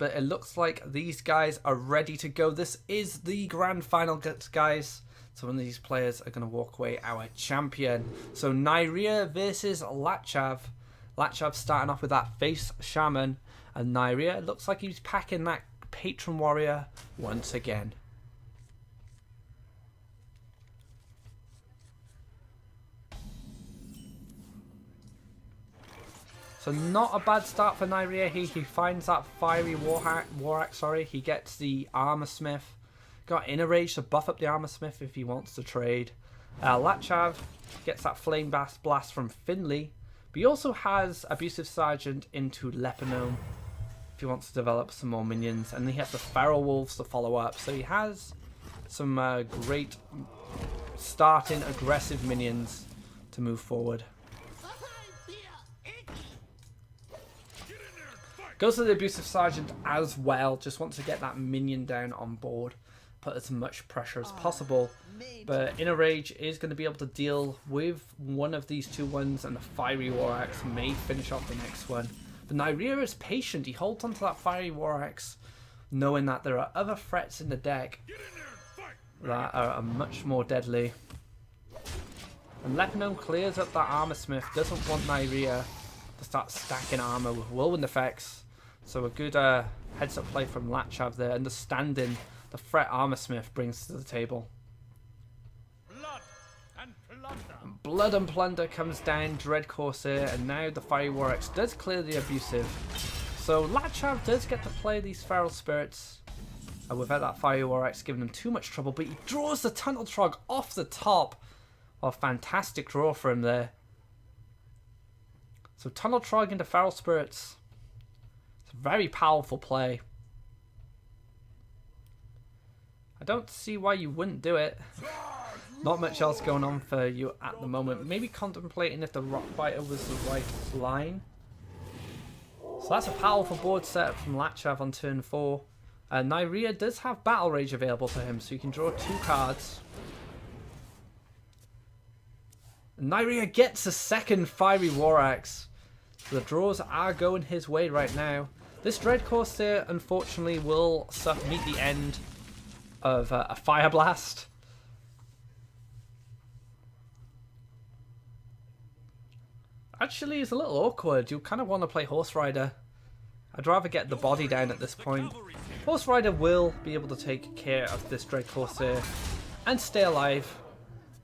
but it looks like these guys are ready to go. This is the grand final, guys. So one of these players are going to walk away our champion. So Neirea versus Lachav. Lachav starting off with that face shaman, and Neirea looks like he's packing that patron warrior once again. So not a bad start for Neirea. He finds that fiery war axe. He gets the armor smith. Got inner rage to buff up the armor smith if he wants to trade. Lachav gets that flame blast from Finley, but he also has abusive sergeant into Lepanome if he wants to develop some more minions, and he has the feral wolves to follow up. So he has some great starting aggressive minions to move forward. Goes to the abusive sergeant as well. Just wants to get that minion down on board, put as much pressure as possible. But Inner Rage is going to be able to deal with one of these two ones, and the Fiery War Axe may finish off the next one. But Neirea is patient. He holds onto that Fiery War Axe, knowing that there are other threats in the deck that are much more deadly. And Lepanome clears up that Armor Smith. Doesn't want Neirea to start stacking armor with whirlwind effects. So a good heads up play from Lachav there, understanding the threat Armor Smith brings to the table. Blood and Plunder comes down, Dread Corsair, and now the Fiery War Axe does clear the abusive. So Lachav does get to play these Feral Spirits without that Fiery War Axe giving him too much trouble, but he draws the Tunnel Trog off the top. A fantastic draw for him there. So Tunnel Trog into Feral Spirits. It's a very powerful play. I don't see why you wouldn't do it. Not much else going on for you at the moment. Maybe contemplating if the Rockbiter was the right line. So that's a powerful board setup from Lachav on turn 4. Neirea does have Battle Rage available for him, so you can draw 2 cards. Neirea gets a second Fiery War Axe. So the draws are going his way right now. This Dread Corsair, unfortunately, will meet the end of a Fire Blast. Actually, it's a little awkward. You kind of want to play Horse Rider. I'd rather get the body down at this point. Horse Rider will be able to take care of this Dread Corsair and stay alive.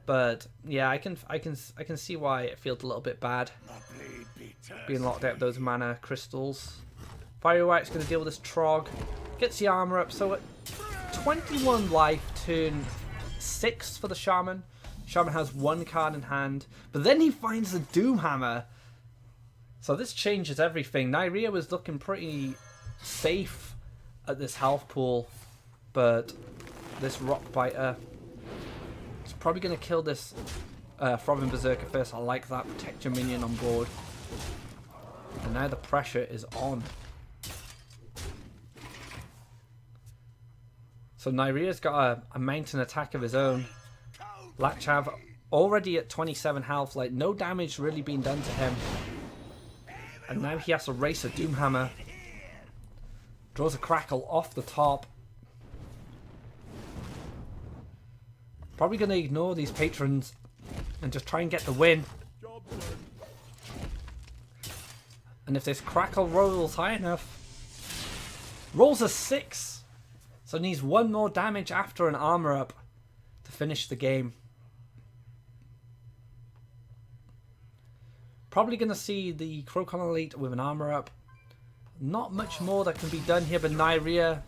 But yeah, I can see why it feels a little bit bad being locked out of those mana crystals. Fiery War Axe going to deal with this Trog. Gets the armor up. So at 21 life, turn 6 for the Shaman. Shaman has 1 card in hand, but then he finds the Doomhammer. So this changes everything. Neirea was looking pretty safe at this health pool, but this Rockbiter is probably going to kill this Throbbing Berserker first. I like that. Protect your minion on board. And now the pressure is on. So Neirea's got a mountain attack of his own. Lachav already at 27 health, like no damage really being done to him. And now he has to race a Doomhammer. Draws a Crackle off the top. Probably going to ignore these patrons and just try and get the win. And if this Crackle rolls high enough, rolls a 6. So needs 1 more damage after an armor up to finish the game. Probably going to see the Crocon Elite with an armor up. Not much more that can be done here, but Neirea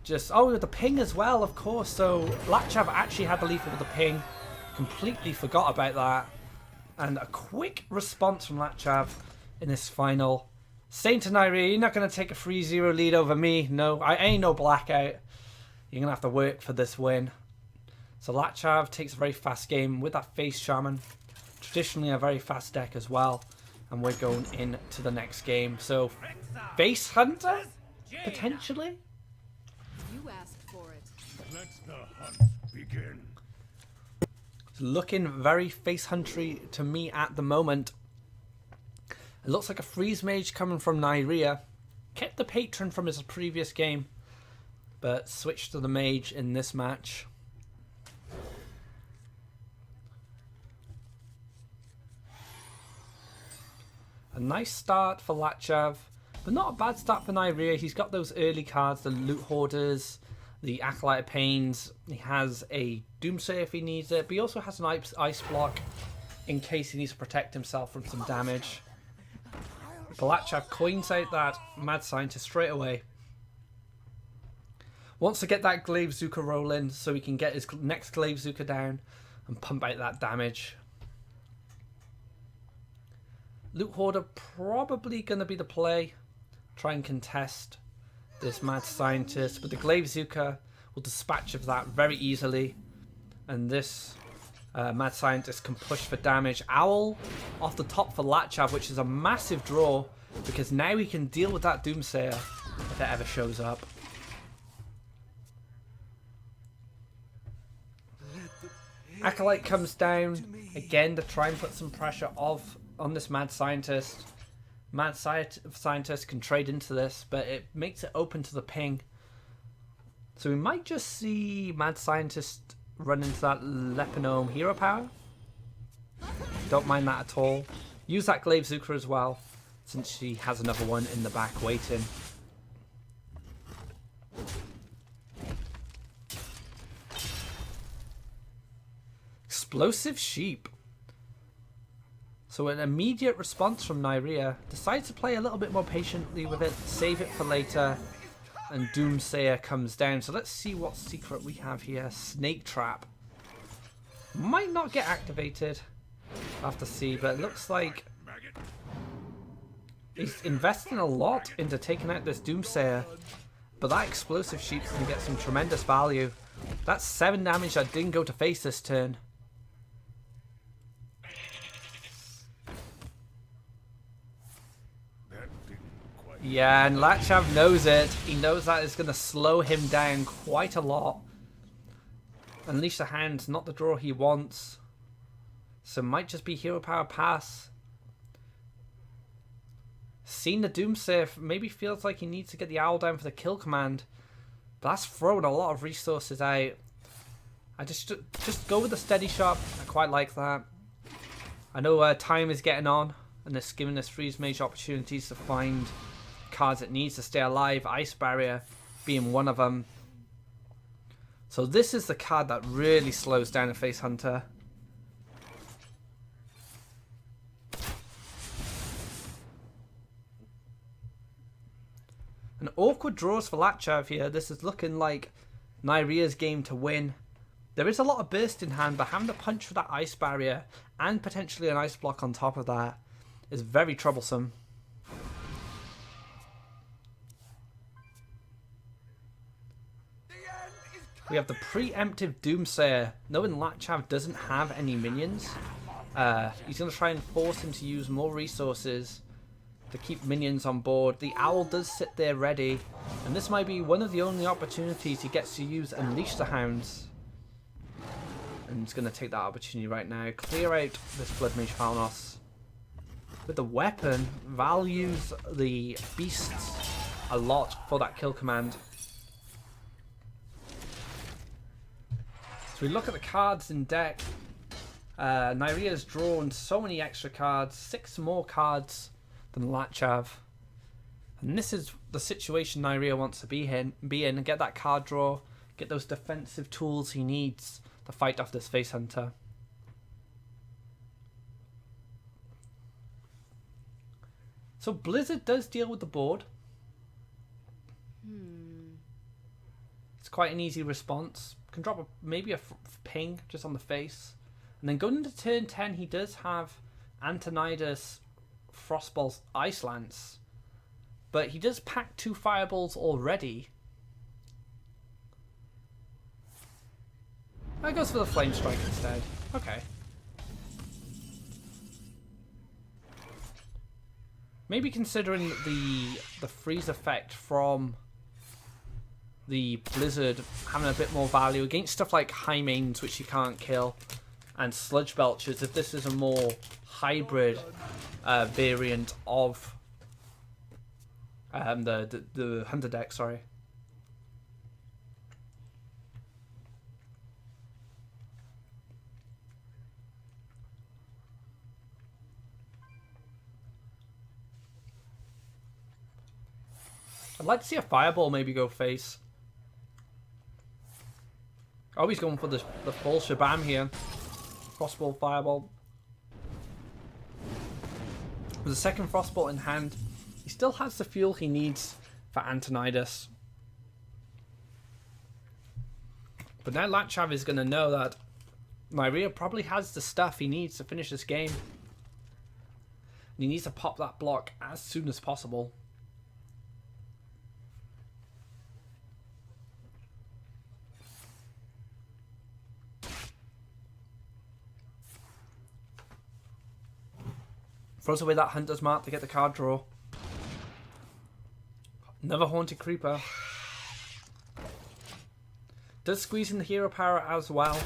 just... Oh, the ping as well, of course. So Lachav actually had the lethal with the ping. Completely forgot about that. And a quick response from Lachav in this final. Saying to Neirea, you're not going to take a 3-0 lead over me. No, I ain't no blackout. You're going to have to work for this win. So Lachav takes a very fast game with that Face Shaman. Traditionally a very fast deck as well. And we're going into the next game. So, Face Hunter? Potentially? You asked for it. Let the hunt begin. It's looking very Face Huntery to me at the moment. It looks like a Freeze Mage coming from Neirea. kept the patron from his previous game, but switched to the mage in this match. A nice start for Lachav, but not a bad start for Neirea. He's got those early cards, the Loot Hoarders, the Acolyte of Pains. He has a Doomsayer if he needs it, but he also has an Ice Block in case he needs to protect himself from some damage. Lachav coins out that Mad Scientist straight away. Wants to get that GosuGamers rolling so he can get his next GosuGamers down and pump out that damage. Loot Hoarder probably going to be the play. Try and contest this Mad Scientist, but the GosuGamers will dispatch of that very easily. And this Mad Scientist can push for damage. Owl off the top for Lachav, which is a massive draw, because now he can deal with that Doomsayer if it ever shows up. Acolyte comes down again to try and put some pressure on this Mad Scientist. Mad Scientist can trade into this, but it makes it open to the ping. So we might just see Mad Scientist run into that Lepinome hero power. Don't mind that at all. Use that GosuGamers as well, since she has another one in the back waiting. Explosive Sheep. So an immediate response from Neirea. Decides to play a little bit more patiently with it, save it for later, and Doomsayer comes down. So let's see what secret we have here. Snake Trap. Might not get activated. I'll have to see, but it looks like he's investing a lot into taking out this Doomsayer. But that Explosive Sheep's going to get some tremendous value. That's 7 damage that didn't go to face this turn. Yeah, and Lachav knows it. He knows that it's going to slow him down quite a lot. Unleash the Hand's not the draw he wants. So might just be Hero Power Pass. Seeing the Doomsayer maybe feels like he needs to get the Owl down for the kill command. But that's throwing a lot of resources out. I just go with the Steady Shot. I quite like that. I know time is getting on, and it's giving us Freeze Mage opportunities to find cards it needs to stay alive, Ice Barrier being one of them. So this is the card that really slows down a Face Hunter. An awkward draws for Lachav here. This is looking like Neirea's game to win. There is a lot of burst in hand, but having to punch for that Ice Barrier and potentially an Ice Block on top of that is very troublesome. We have the preemptive Doomsayer. Knowing Lachav doesn't have any minions, he's going to try and force him to use more resources to keep minions on board. The Owl does sit there ready, and this might be one of the only opportunities he gets to use Unleash the Hounds. And he's going to take that opportunity right now. Clear out this Blood Mage Falnos. With the weapon, values the beasts a lot for that kill command. So we look at the cards in deck. Neirea's drawn so many extra cards, 6 more cards than Lachav. And this is the situation Neirea wants to be in and get that card draw, get those defensive tools he needs to fight off this Face Hunter. So Blizzard does deal with the board. It's quite an easy response. Can drop maybe a ping just on the face. And then going into turn 10, he does have Antonidas Frostball's Ice Lance. But he does pack 2 Fireballs already. That goes for the Flame Strike instead. Okay. Maybe considering the freeze effect from the Blizzard having a bit more value against stuff like High Mains, which you can't kill, and Sludge Belchers, if this is a more hybrid variant of The hunter deck, sorry. I'd like to see a fireball maybe go face. Oh, he's going for the full shabam here. Frostball, fireball. With a second frostball in hand, he still has the fuel he needs for Antonidas. But now Lachav is going to know that Neirea probably has the stuff he needs to finish this game. And he needs to pop that block as soon as possible. Throws away that Hunter's Mark to get the card draw. Another Haunted Creeper. Does squeeze in the hero power as well.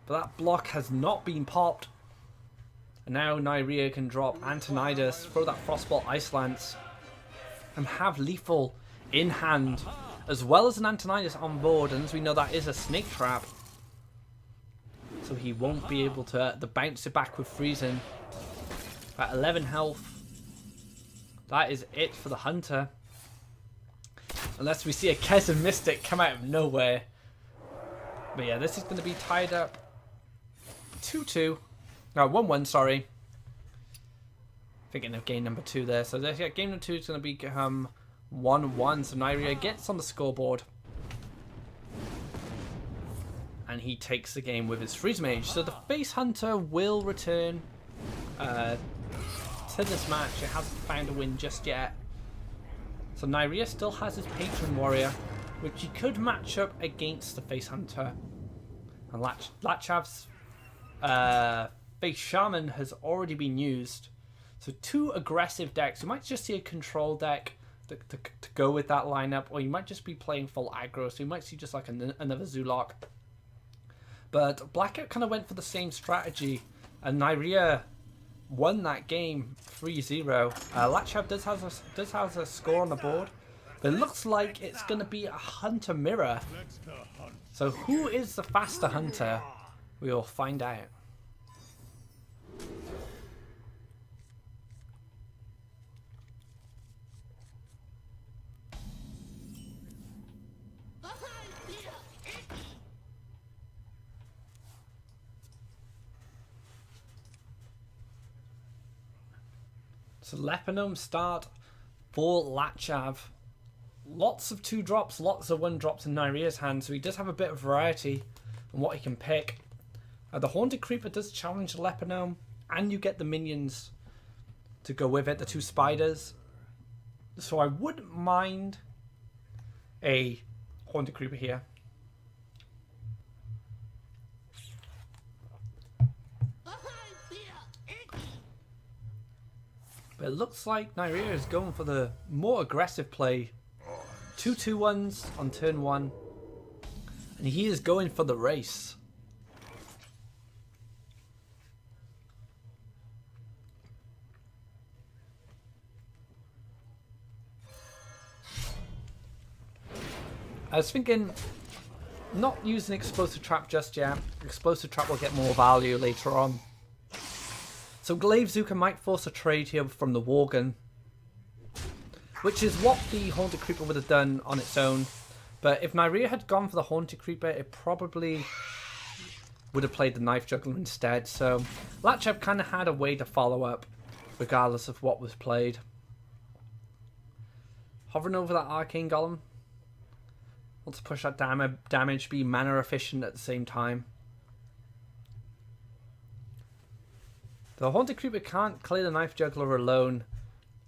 But that block has not been popped. And now Neirea can drop Antonidas, throw that Frostbolt Ice Lance, and have Lethal in hand, as well as an Antonidas on board. And as we know, that is a Snake Trap. So he won't be able to bounce it back with freezing. At 11 health. That is it for the Hunter. Unless we see a Kesem Mystic come out of nowhere. But yeah, this is going to be tied up 2-2. No, 1-1, sorry. Thinking of game number 2 there. So yeah, game number 2 is going to become 1-1. So Neirea gets on the scoreboard. And he takes the game with his Freeze Mage. So the Face Hunter will return to this match. It hasn't found a win just yet. So Neirea still has his Patron Warrior, which he could match up against the Face Hunter. And Lachav's Face Shaman has already been used. So 2 aggressive decks. You might just see a control deck to go with that lineup, or you might just be playing full aggro. So you might see just like another Zulok. But Blackout kind of went for the same strategy, and Neirea won that game 3-0. Lachav does have a score on the board, but it looks like it's going to be a Hunter Mirror. So who is the faster Hunter? We'll find out. So Lepanome start for Lachav. Lots of 2-drops, lots of 1-drops in Neirea's hand, so he does have a bit of variety on what he can pick. The Haunted Creeper does challenge Lepanome, and you get the minions to go with it, the 2 spiders. So I wouldn't mind a Haunted Creeper here. But it looks like Neirea is going for the more aggressive play. 2 2-1s on turn 1. And he is going for the race. I was thinking not using Explosive Trap just yet. Explosive Trap will get more value later on. So GosuGamers might force a trade here from the Worgen, which is what the Haunted Creeper would have done on its own. But if Neirea had gone for the Haunted Creeper, it probably would have played the Knife Juggler instead. So Lachav kind of had a way to follow up, regardless of what was played. Hovering over that Arcane Golem. Want to push that damage, be mana efficient at the same time. The Haunted Creeper can't clear the Knife Juggler alone,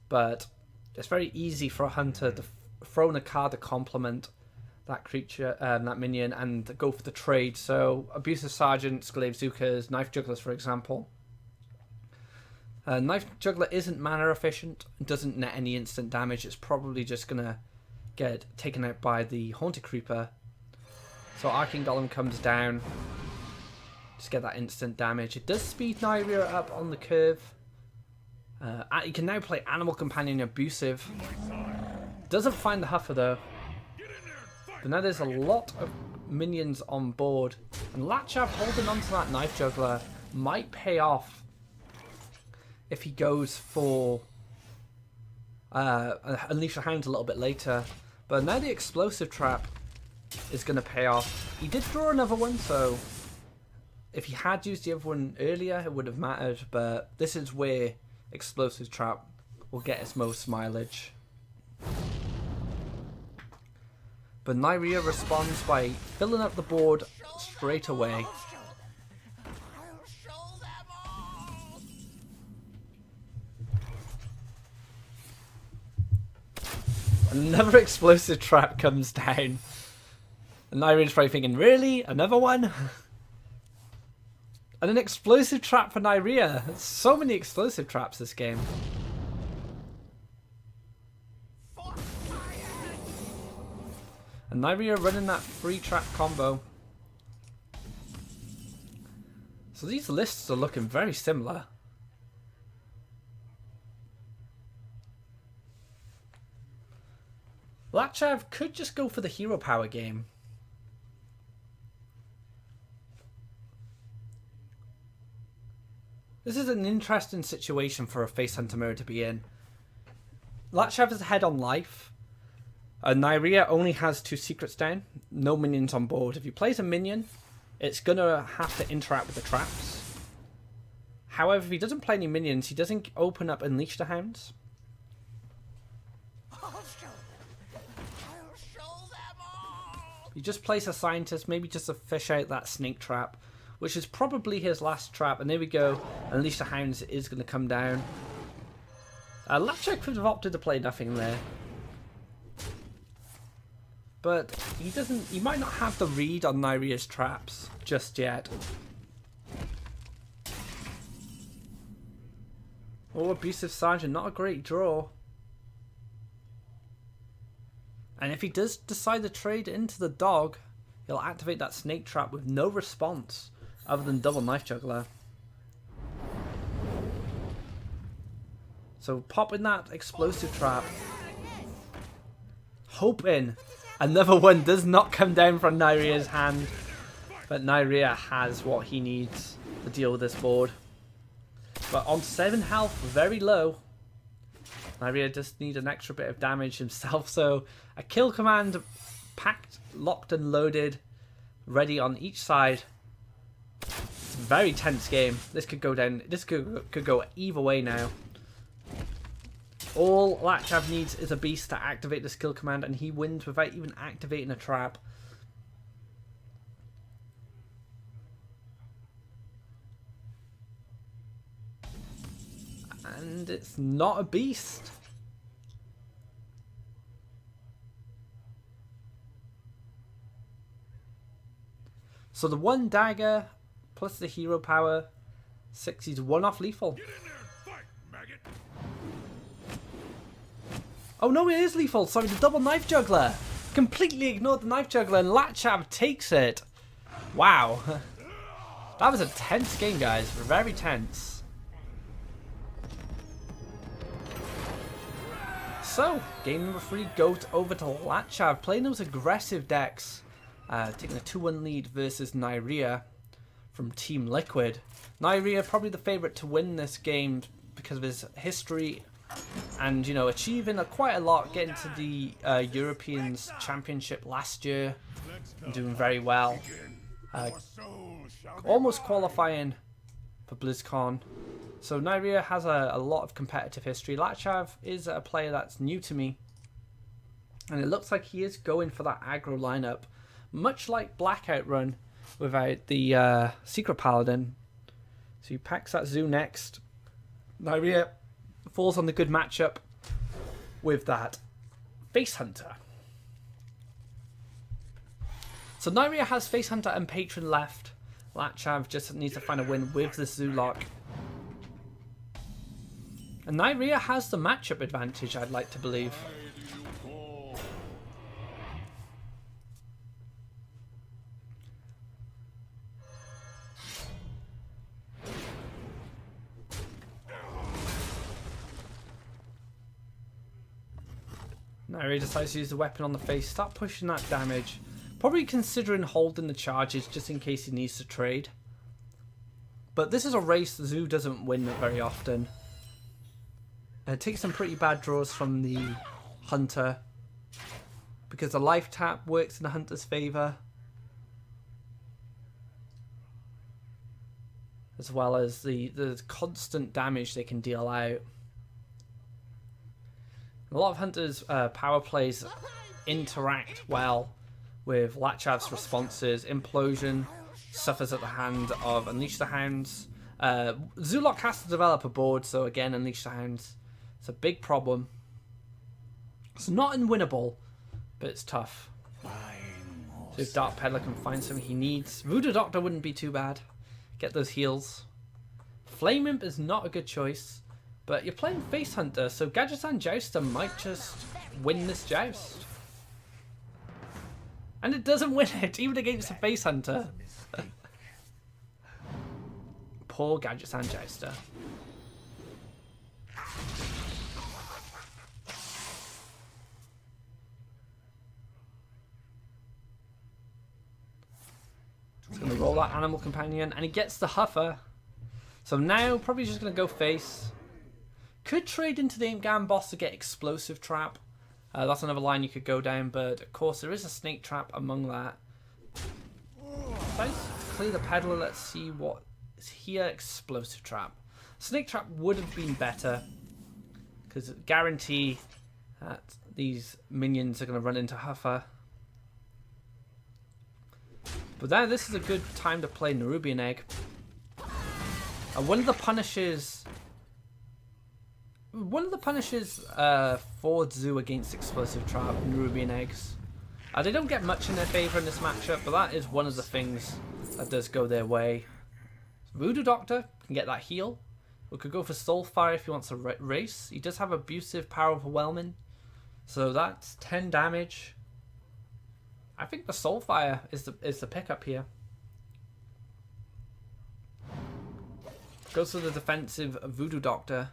but it's very easy for a Hunter to throw in a card to complement that creature, that minion, and go for the trade. So Abusive Sergeants, GosuGamers, Knife Jugglers, for example. Knife Juggler isn't mana efficient, doesn't net any instant damage. It's probably just going to get taken out by the Haunted Creeper. So Arcane Golem comes down. Just get that instant damage. It does speed Neirea up on the curve. He can now play Animal Companion Abusive. Doesn't find the Huffer though. But now there's a lot of minions on board. And Lachav holding onto that Knife Juggler might pay off if he goes for Unleash the Hound a little bit later. But now the Explosive Trap is going to pay off. He did draw another one, so if he had used the other one earlier, it would have mattered. But this is where Explosive Trap will get its most mileage. But Neirea responds by filling up the board straight away. Another Explosive Trap comes down. And Neirea's probably thinking, really? Another one? And an Explosive Trap for Neirea. There's so many Explosive Traps this game. And Neirea running that free trap combo. So these lists are looking very similar. Lachav could just go for the hero power game. This is an interesting situation for a Face Hunter mirror to be in. Lachav is ahead on life. Neirea only has 2 secrets down. No minions on board. If he plays a minion, it's going to have to interact with the traps. However, if he doesn't play any minions, he doesn't open up Unleash the Hounds. He just plays a Scientist, maybe just to fish out that Snake Trap, which is probably his last trap. And there we go. Unleash the Hounds is going to come down. Lachav could have opted to play nothing there. But he might not have the read on Neirea's traps just yet. Oh, Abusive Sergeant, not a great draw. And if he does decide to trade into the dog, he'll activate that Snake Trap with no response other than double Knife Juggler. So popping that Explosive Trap, hoping another one does not come down from Neirea's hand. But Neirea has what he needs to deal with this board. But on 7 health, very low. Neirea just needs an extra bit of damage himself. So a kill command packed, locked and loaded, ready on each side. It's a very tense game. This could go down. This could go either way now. All Lachav needs is a beast to activate the skill command, and he wins without even activating a trap. And it's not a beast. So the 1 dagger plus the hero power 6's 1 off lethal. Get in there and fight, maggot. Oh no, it is lethal. Sorry, the double Knife Juggler. Completely ignored the Knife Juggler and Lachav takes it. Wow. That was a tense game, guys. Very tense. So, game number 3 goes over to Lachav. Playing those aggressive decks. Taking a 2-1 lead versus Neirea from Team Liquid. Neirea probably the favourite to win this game because of his history and, you know, achieving quite a lot, getting to the Europeans Championship last year and doing very well. Almost qualifying for BlizzCon. So Neirea has a lot of competitive history. Lachav is a player that's new to me. And it looks like he is going for that aggro lineup. Much like Blackout Run without the Secret Paladin. So he packs that Zoo next. Neirea falls on the good matchup with that Face Hunter. So Neirea has Face Hunter and Patron left. Lachav just needs to find a win with the Zoo lock. And Neirea has the matchup advantage, I'd like to believe. Neirea decides to use the weapon on the face, start pushing that damage. Probably considering holding the charges just in case he needs to trade. But this is a race Zoo doesn't win very often. It takes some pretty bad draws from the Hunter, because the life tap works in the Hunter's favour, as well as the constant damage they can deal out. A lot of Hunter's power plays interact well with Lachav's responses. Implosion suffers at the hand of Unleash the Hounds. Zulok has to develop a board, so again, Unleash the Hounds. It's a big problem. It's not unwinnable, but it's tough. So if Dark Peddler can find something he needs. Voodoo Doctor wouldn't be too bad. Get those heals. Flame Imp is not a good choice, but you're playing Face Hunter, so Gadgetzan Jouster might just win this joust. And it doesn't win it, even against a Face Hunter. Poor Gadgetzan Jouster. He's going to roll that Animal Companion, and he gets the Huffer. So now, probably just going to go face. Could trade into the Imp boss to get Explosive Trap. That's another line you could go down, but of course there is a Snake Trap among that. Let's clear the Peddler, let's see what is here. Explosive Trap. Snake Trap would have been better, because it guarantee that these minions are going to run into Huffer. But now this is a good time to play Nerubian Egg. One of the punishes for Zoo against Explosive Trap, Nerubian Eggs. They don't get much in their favour in this matchup, but that is one of the things that does go their way. Voodoo Doctor can get that heal. We could go for Soulfire if he wants to race. He does have Abusive Power Overwhelming, so that's 10 damage. I think the Soulfire is the pickup here. Goes for the defensive Voodoo Doctor.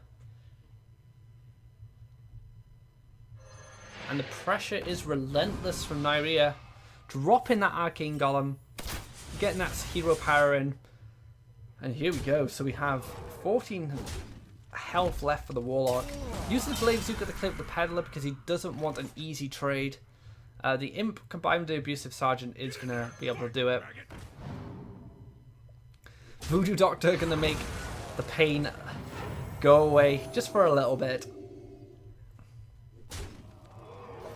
And the pressure is relentless from Neirea. Dropping that Arcane Golem. Getting that hero power in. And here we go. So we have 14 health left for the Warlock. Uses the Blade Bazooka to clear up the Peddler because he doesn't want an easy trade. The Imp combined with the Abusive Sergeant is going to be able to do it. Voodoo Doctor going to make the pain go away just for a little bit.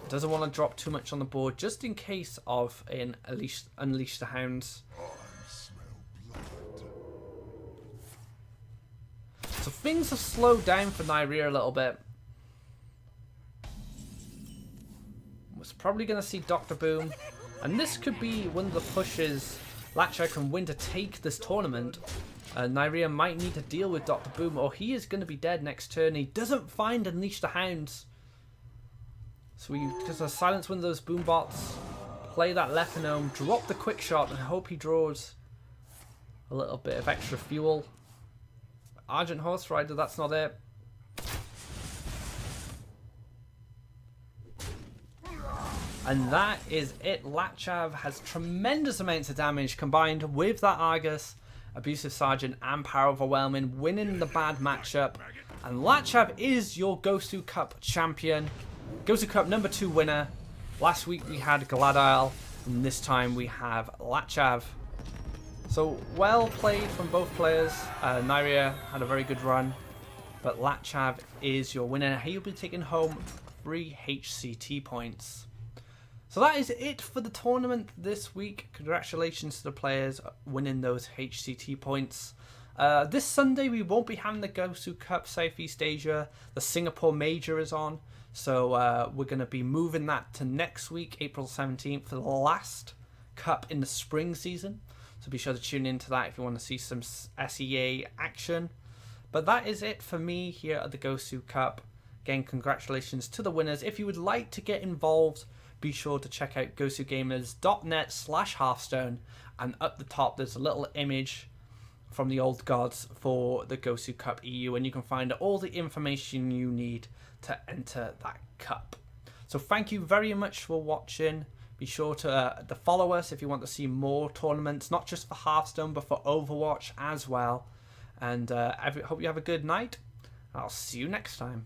Doesn't want to drop too much on the board just in case of an Unleash the Hounds. So things have slowed down for Neirea a little bit. Was probably going to see Dr. Boom, and this could be one of the pushes Lachav can win to take this tournament. Neirea might need to deal with Dr. Boom, or he is going to be dead next turn. He doesn't find Unleash the Hounds, so we just silence one of those boom bots, play that Lethanome, drop the quick shot, and hope he draws a little bit of extra fuel. Argent Horse Rider, that's not it. And that is it. Lachav has tremendous amounts of damage combined with that Argus, Abusive Sergeant, and Power Overwhelming, winning the bad matchup. And Lachav is your GosuCup champion. GosuCup number 2 winner. Last week we had Gladile, and this time we have Lachav. So well played from both players. Neirea had a very good run, but Lachav is your winner. He'll be taking home 3 HCT points. So that is it for the tournament this week. Congratulations to the players winning those HCT points. This Sunday we won't be having the GosuCup Southeast Asia. The Singapore Major is on. So we're going to be moving that to next week, April 17th, for the last cup in the spring season. So be sure to tune into that if you want to see some SEA action. But that is it for me here at the GosuCup. Again, congratulations to the winners. If you would like to get involved, be sure to check out GosuGamers.net/Hearthstone, and up the top there's a little image from the old gods for the GosuCup EU, and you can find all the information you need to enter that cup. So thank you very much for watching. Be sure to follow us if you want to see more tournaments, not just for Hearthstone, but for Overwatch as well. And hope you have a good night. I'll see you next time.